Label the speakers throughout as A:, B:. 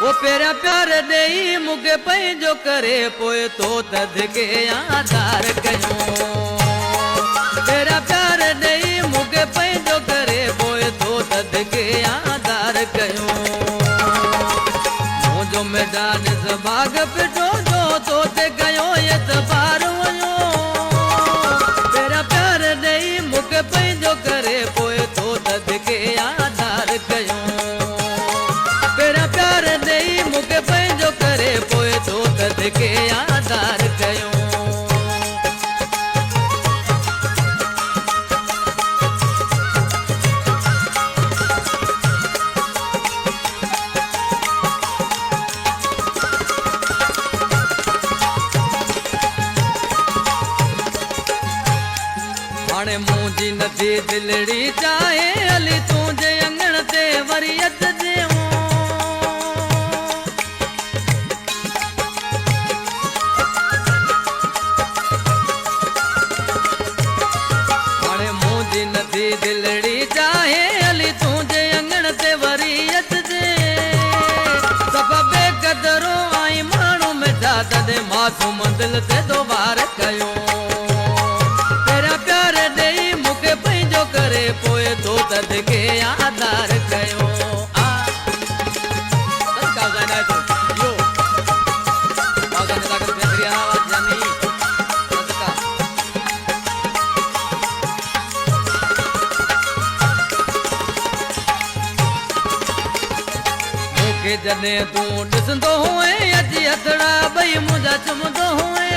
A: वो पेरा प्यार देई मुके पंहिंजो करे पोए तो तदके आधार कयो पेरा प्यार देई मुके पंहिंजो करे पोए तो तदके आधार कयो मुंहिंजो मैदान बाग पिटो जो तो ते कयो एतबार वयो पेरा प्यार देई मुके पंहिंजो करे पोए तो तदके आधार कयो पेरा प्यार देई मुके पंहिंजो करे पोए तो तदके आधार कयो हाणे मुंहिंजी नथी दिलड़ी चाहे हली तुंहिंजे अंगण ते वरी अचिजे नदी दिलड़ी चाहे हली तुंहिंजे अंगण ते वरी अचिजे सब बेकदरो आई माण्हू मिठा तॾहिं मासूम दिल ते दोबार कयो पेरा प्यार ॾेई मूंखे पंहिंजो करे पोइ तो तदके आधार कयो जॾहिं तूं ॾिसंदो हुए अची हथड़ा ॿई मुंहिंजा चुमंदो हुए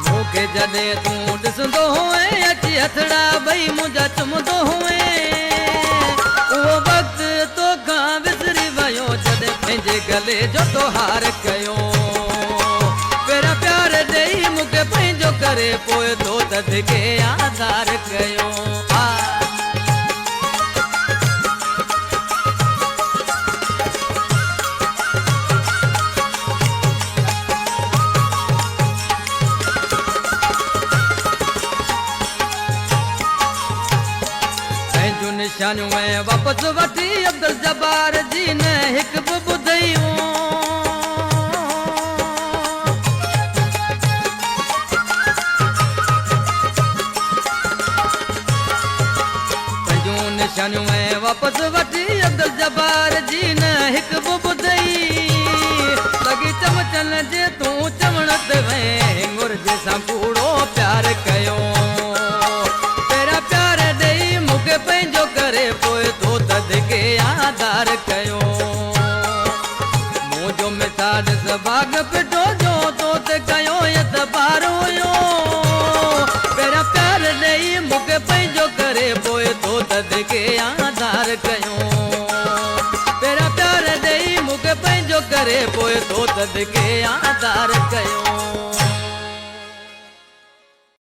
A: मूंखे जॾहिं तूं ॾिसंदो हुए अची हथड़ा ॿई मुंहिंजा चुमंदो हुए उहो वक़्तु तोखां विसरी वियो जॾहिं पंहिंजे गले जो तोहार कयो पेरा प्यार ॾेई मूंखे पंहिंजो करे पोइ तो तदके आधार कयो पंहिंजूं निशानियूं ऐं वापसि वठी अब्दुल जब्बार जी न हिकु बि ॿुधईं निशानियूं ऐं वापसि वठी अब्दुल जब्बार जी न हिकु बि ॿुधई लॻी चमचन जे तूं चवण ते वहीं मुर्जे सां कूड़ो प्यार कयो पेरा प्यार ॾेई मूंखे पंहिंजो करे पोइ तो तदके आधार कयो मुंहिंजो मिसाल बाग पिटो जो तो ते कयो एतबार हुयो पेरा प्यार ॾेई मूंखे पंहिंजो करे पोइ तो तदके आधार कयो पेरा प्यार ॾेई मूंखे पंहिंजो करे पोइ तो तदके आधार कयो